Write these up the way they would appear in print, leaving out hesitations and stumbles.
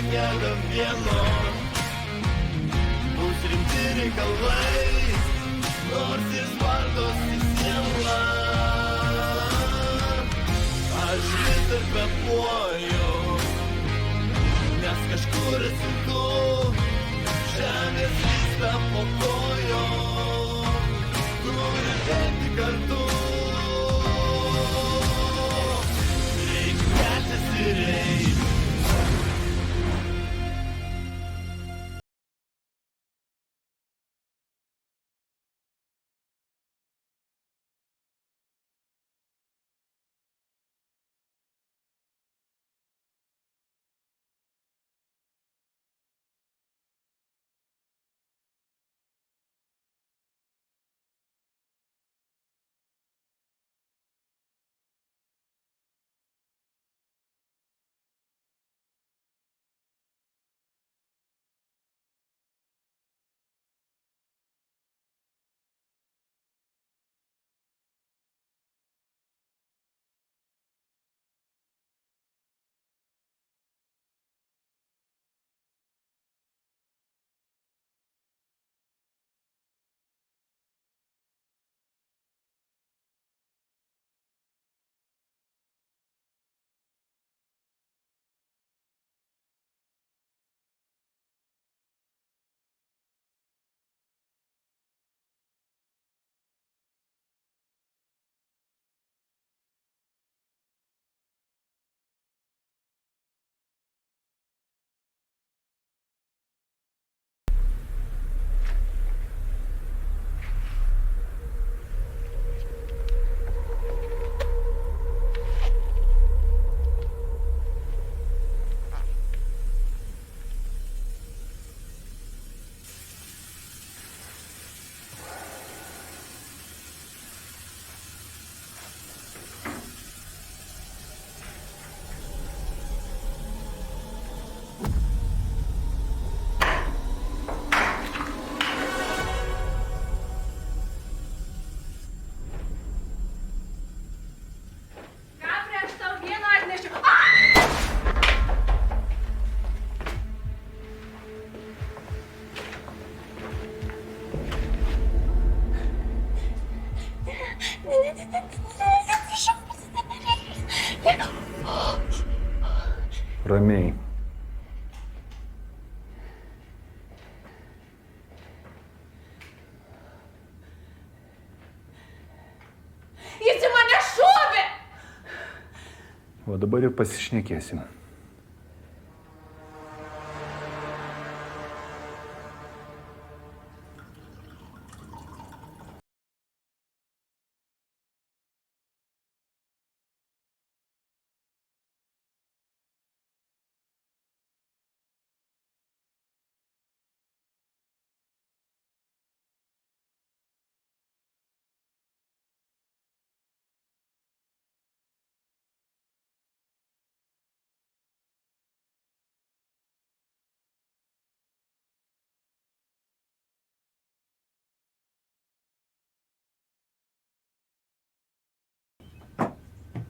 niekam vieno. Bus rimti reikalai, nors ir spardosi siela. Aš vis dar kvepuoju, nes kažkur esi tu, žemės vyksta po kojom, turi bėgti kartu. Reikia keltis ir eiti. Ramiai. Jis į mane šovė! O dabar ir pasišnekėsim.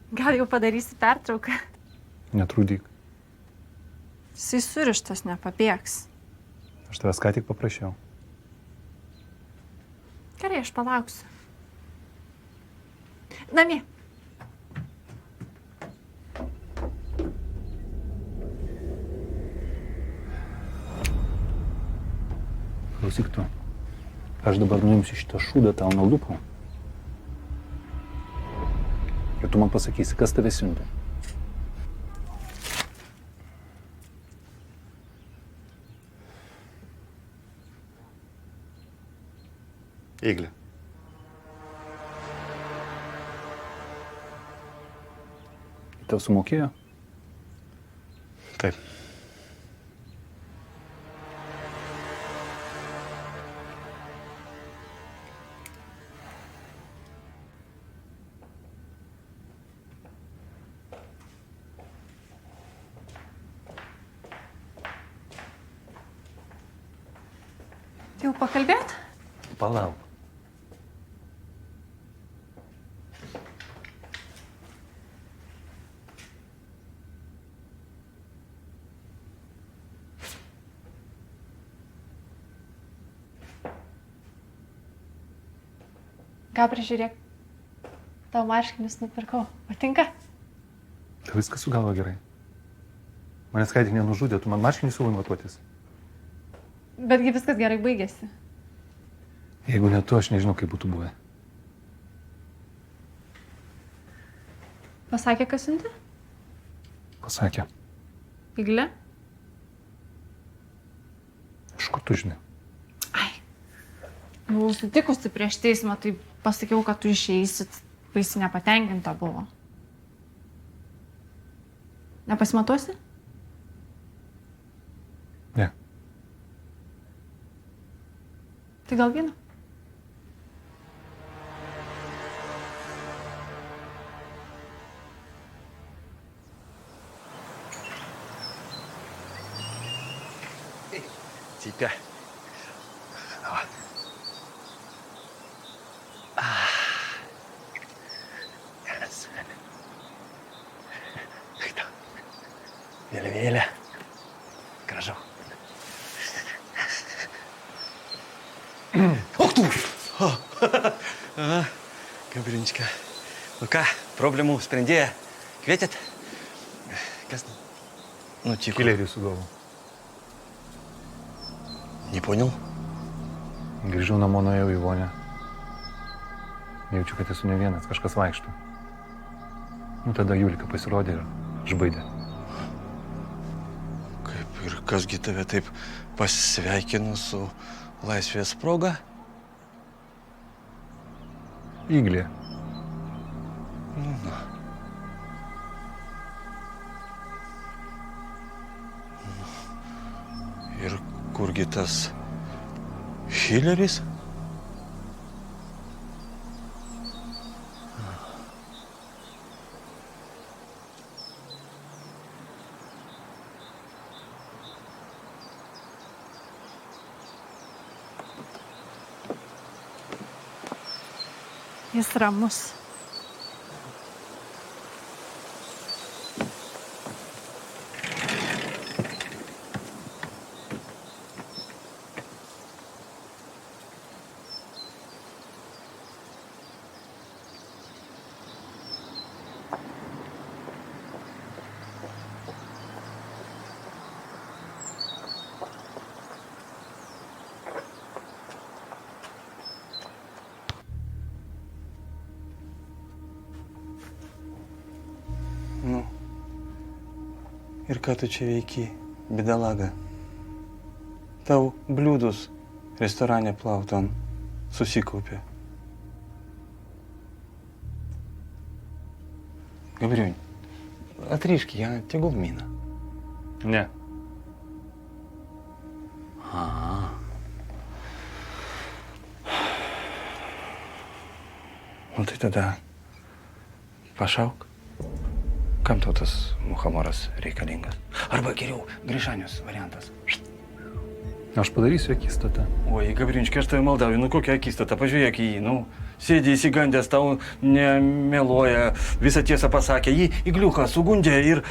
Gal jau padarysi pertrauką? Netrūdyk. Jisai surištas, nepabėgs. Aš tavęs ką tik paprašiau. Gerai, aš palauksiu. Namie. Klausyk tu. Aš dabar nuimsiu šitą šūdą tau nuo lūpų. Ir tu man pasakysi, kas tave siuntė. Eglė. Tau sumokėjo? Taip. Jau pakalbėt? Palauk. Ką prižiūrėk? Tau marškinius nupirkau. Patinka? Tai viskas su galva gerai. Manęs ką tik nenužudė, tu man marškinį siūlai matuotis. Betgi viskas gerai baigėsi. Jeigu ne tu, aš nežinau, kaip būtų buvę. Pasakė, kas siuntė? Pasakė. Iglė? Iš kur tu žinai? Ai. Buvau sutikusi prieš teismą, tai pasakiau, kad tu išeisit. Baisi nepatenkinta buvo. Nepasimatuosi? Ne. Tai gal vyno? Тебя. Давай. Yes. Как там? Виля-виля. Хорошо. Ох ты! Ага, Габриночка. Ну-ка, проблему sprendėja. Kvietėt? Kas? Nutiko. Kilerį sugavau. Не понял? Grįžau namo, nuėjau į vonę. Jaučiu, kad esu ne vienas, kažkas vaikšto. Nu, tada Julika pasirodė ir išbaidė. Kaip ir kasgi tave taip pasveikino su laisvės proga? Iglė. Ir kurgi tas Hileris? Jis ramus. Nu. Ir ką tu čia veiki, bidalaga? Tau bliūdus restorane plauton susikaupė. Gabriel, отрежки, я тягу мина. Ne. Nu tai tada pašauk. Kam tau tas muhamoras reikalingas? Arba geriau, Grišanius variantas. Aš padarysiu akistatą. Oi, Gabrinčkai, aš tave maldauju, nu kokia akistata, pažiūrėk į jį, nu. Sėdė įsigandęs, tau nemeluoja, visą tiesą pasakė, jį Igliuchą sugundė ir...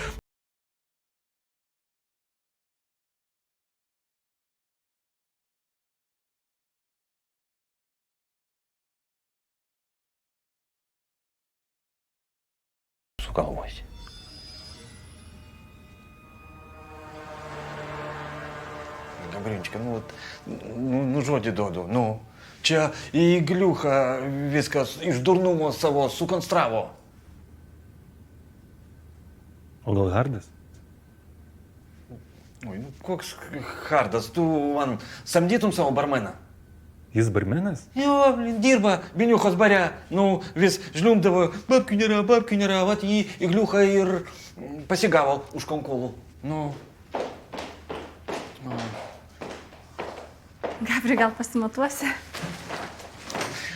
Sugalvosi. Gabrinčkai, nu žodį duodu, nu. Čia Igliucha viskas iš durnumo savo sukonstravo. O gal Hardas? Oi, nu koks Hardas, tu man samdytum savo barmeną? Jis barmenas? Jo, dirba Biniuchos bare, nu vis žliumdavo, babkių nėra, vat jį Igliucha ir pasigavo už konkolų. Nu. Gabri, gal pasimatuosi?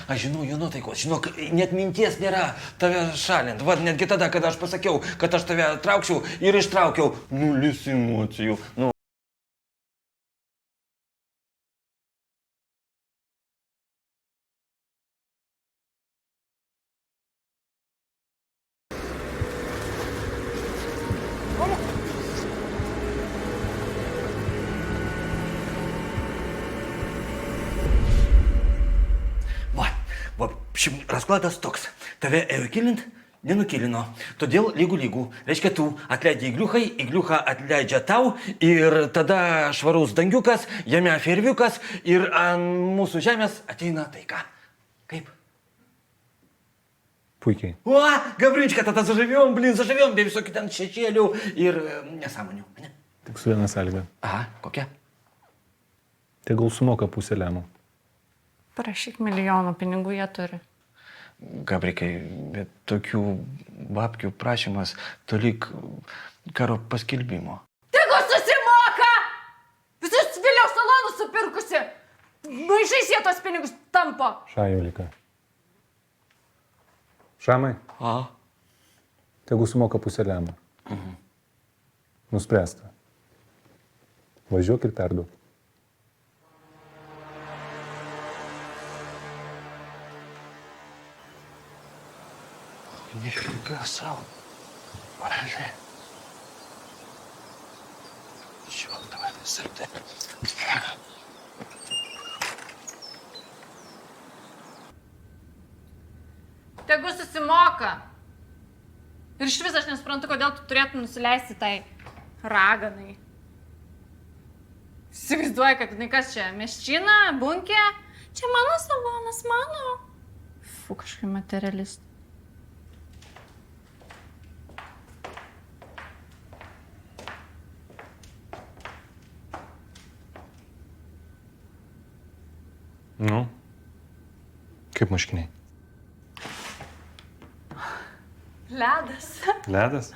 Aš žinau jo nuotaikos, žinok, net minties nėra tave šalint. Vat netgi tada, kada aš pasakiau, kad aš tave traukčiau ir ištraukiau. Nulis emocijų. Nu. Šiaip raskladas toks. Tave ėjo kilint, nenukilino. Todėl lygų. Reiškia, tu atleidži įgliuchai, įgliucha atleidžia tau ir tada švarus dangiukas, jame ferviukas ir ant mūsų žemės ateina taika. Kaip? Puikiai. O, Gabrička, tada zažavėjom, be visokių ten šešėlių ir nesąmonių. Ne? Tik su viena sąlyga. Aha, kokia? Tegul sumoka pusę lemų. Prašyk milijono pinigų jie turi. Gabrikai, bet tokių babkių prašymas tolyg karo paskelbimo. Tegu susimoka! Visus Vilniaus salonus supirkusi! Maišais jie tos pinigus tampo! Ša, Julika. Šamai, A. tegul sumoka pusę lemų. Nuspręsta. Važiuok ir perduok. Нифига сам. Параллель. Чёртовы сырты. Tegu susimoka. Ir iš vis aš nesuprantu, kodėl tu turėtum nusileisti tai raganai. Įsivaizduoju, kad jinai kas čia, meščina, bunkė. Čia mano salonas, mano. Fu, kažkai materialist. Nu, kaip maškiniai. Ledas. Ledas?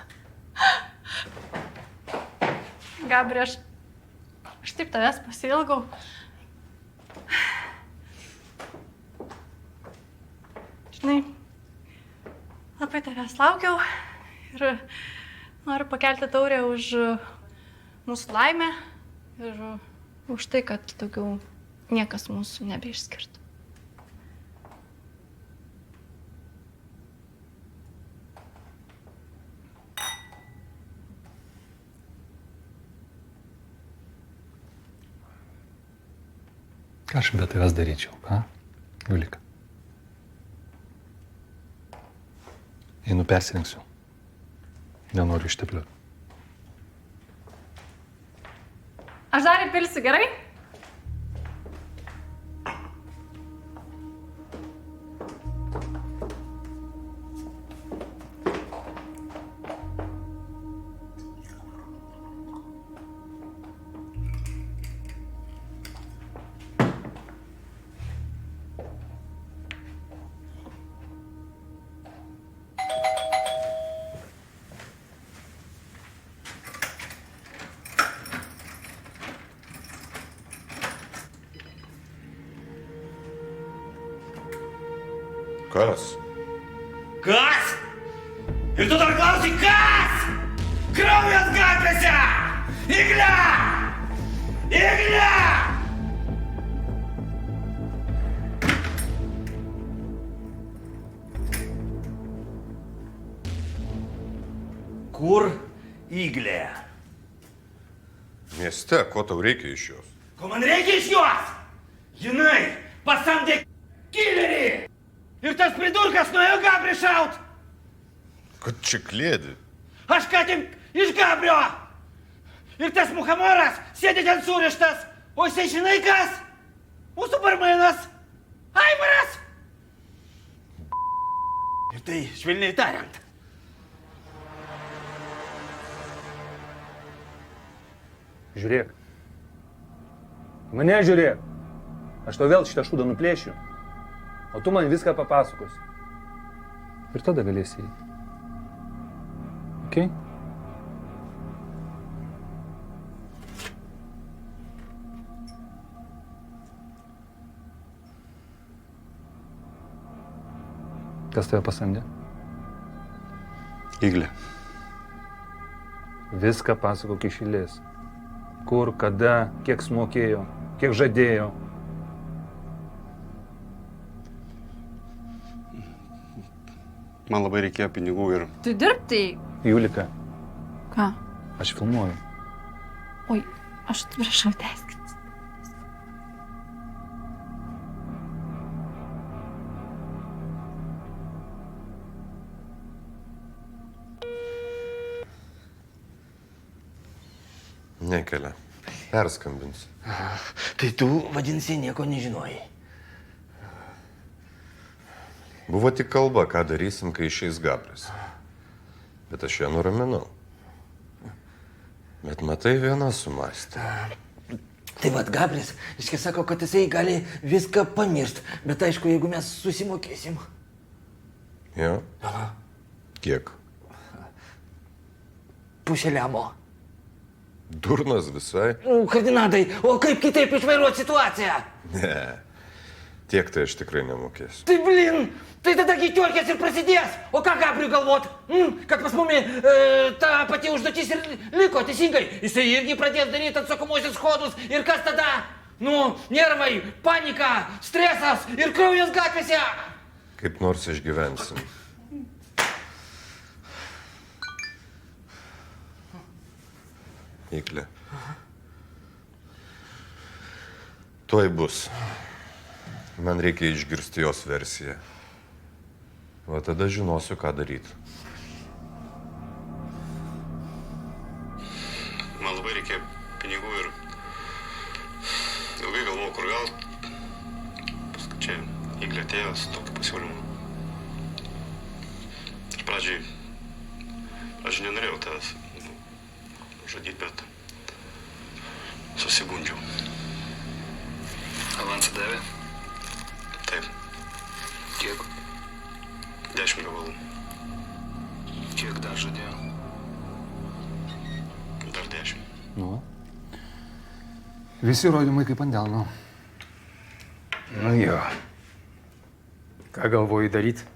Gabri, aš taip tavęs pasilgau. Žinai, labai tavęs laukiau ir noriu pakelti taurę už mūsų laimę ir už tai, kad daugiau niekas mūsų nebeišskirtų. Ką aš be tavęs daryčiau, ką? Julika. Einu persirengsiu. Nenoriu ištepliuoti. Aš dar įpilsiu, gerai? Kas? Kas? Ir tu dar klausi, kas? Kraujas gatvėse! Igle! Igle! Kur Iglė? Mieste, ko tau reikia iš jos? Ko man reikia iš jos? Jinai pasamdė kilerį! Ir tas pridurkas nuėjo Gabri šaut! Kad čia klėdi? Aš ką tik iš Gabrio! Ir tas muhamoras sėdi ten surištas, o jisai žinai kas? Mūsų barmenas! Aivaras! Ir tai švelniai tariant. Žiūrėk. Mane žiūrėk. Aš tau vėl šitą šūdą nuplėšiu. O tu man viską papasakosi. Ir tada galėsi įeiti. Okay? Kas tave pasamdė? Iglė. Viską pasakok iš eilės. Kur, kada, kiek sumokėjo, kiek žadėjo. Man labai reikėjo pinigų ir... Tu dirbtai? Julika, Ką? aš filmuoju. Oi, aš atsiprašau, tęskit. Nekelia. Perskambinsiu. Tai tu, vadinasi, nieko nežinojai. Buvo tik kalba, ką darysim, kai išeis Gabris. Bet aš ją nuraminau. Bet matai, viena sumastė. Tai vad, Gabris, iškai sako, kad jisai gali viską pamiršti. Bet aišku, jeigu mes susimokėsim. Jo? Kiek? Pusę lemo. Durnas visai? Kardinadai, o kaip kitaip išvairuoti situaciją? Ne. Tiek tai aš tikrai nemokėsiu. Tai blin, tai tada gitiorkės ir prasidės. O ką Gabriui galvot? Kad pas mumi ta pati užduotis ir liko teisingai. Jisai irgi pradės daryti atsakomosius hodus. Ir kas tada? Nu, nervai, panika, stresas ir kraujas gatvėse. Kaip nors išgyvensim. Iklė. Tuoj bus. Man reikia išgirsti jos versiją. Va tada žinosiu, ką daryti. Man labai reikėjo pinigų ir ilgai galvojau, kur gal. Paskui čia Iglė atėjo su tokiu pasiūlymu. Aš pradžiai nenorėjau tavęs žudyti, bet susigundžiau. Avansą davė? Taip, Kiek? 10 gabalų. Kiek dar žadėjo? Dar 10. Nu. Visi įrodymai kaip ant delno. Nu jo. Ką galvoji daryti?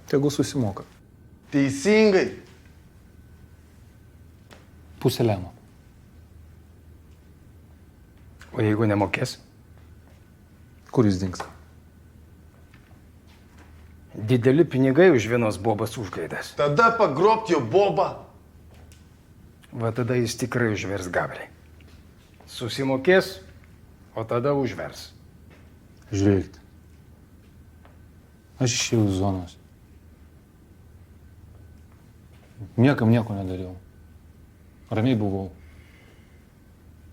Tegu susimoka. Teisingai. Pusę lemo. O jeigu nemokės? Kur jis dings? Dideli pinigai už vienos bobas užgaidas. Tada pagrobt jo bobą. Va tada jis tikrai užvers Gabriai. Susimokės, o tada užvers. Žiūrėkit. Aš išėjau iš zonos. Niekam nieko nedariau. Ramiai buvau.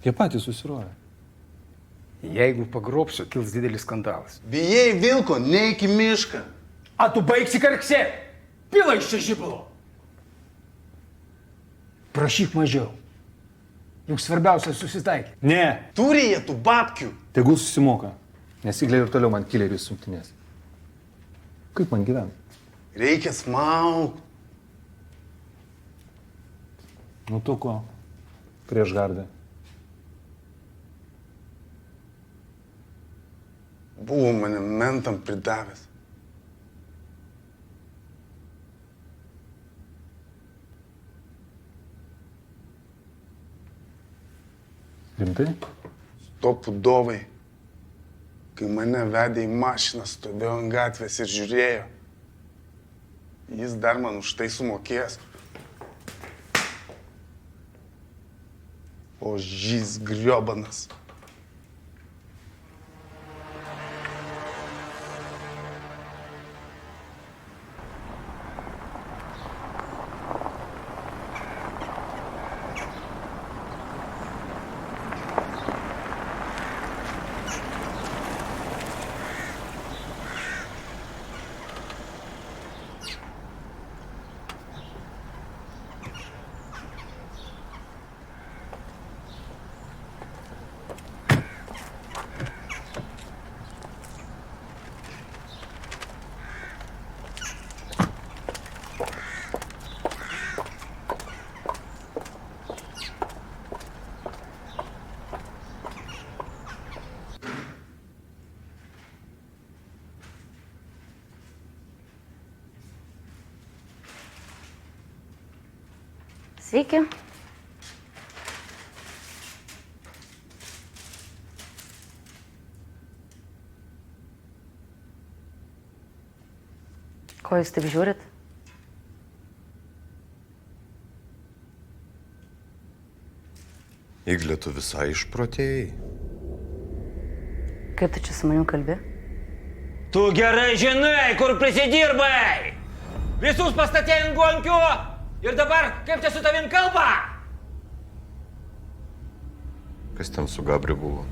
Jie patys susirovė. Jeigu pagrobsiu, kils didelis skandalas. Bijai vilko, neik į mišką. A tu baigsi karksėt? Pila iš čia žibalo. Prašyk mažiau. Juk svarbiausia susitaikyti. Ne. Turi jie tų babkių. Tegul susimoka. Nes Iglė ir toliau man kilerius sumptinės. Kaip man gyventi? Reikia smaugt. Nu tu ko? Prieš gardą. Buvo mane mentam pridavęs. Rimtai? Stopų dovai. Kai mane vedė į mašiną, stovėjo ant gatvės ir žiūrėjo. Jis dar man už tai sumokės. O žys griobanas. Sveiki. Ko jūs taip žiūrit? Iglė, tu visai išprotėjai. Kaip tu čia su manim kalbi? Tu gerai žinai, kur prisidirbai. Visus pastatė ant gonkių Ir dabar, kaip čia su tavim kalba? Kas ten su Gabriu buvo?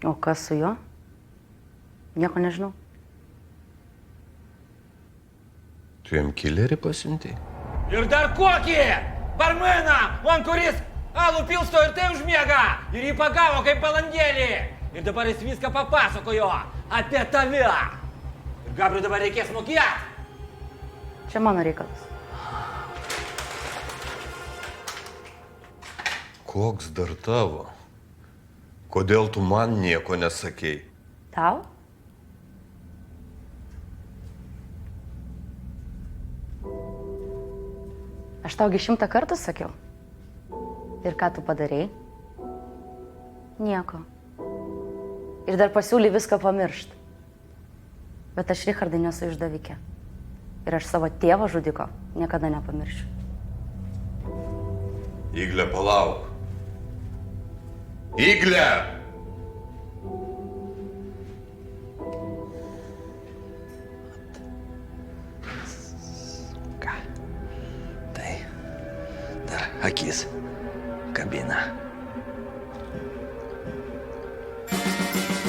O kas su juo? Nieko nežinau. Tu jam killerį pasiuntei? Ir dar kokį? Barmeną, man kuris alų pilsto ir tai užmiega. Ir jį pagavo kaip balandėlį. Ir dabar jis viską papasakojo apie tave. Ir Gabriui dabar reikės mokėti. Čia mano reikalas. Koks dar tavo? Kodėl tu man nieko nesakei? Tau? Aš taugi 100 kartų sakiau. Ir ką tu padarei? Nieko. Ir dar pasiūly viską pamiršt. Bet aš, Richardai, nesu išdavikė. Ir aš savo tėvo žudiko niekada nepamiršiu. Igle, palauk. Igle! Tai dar akis kabina.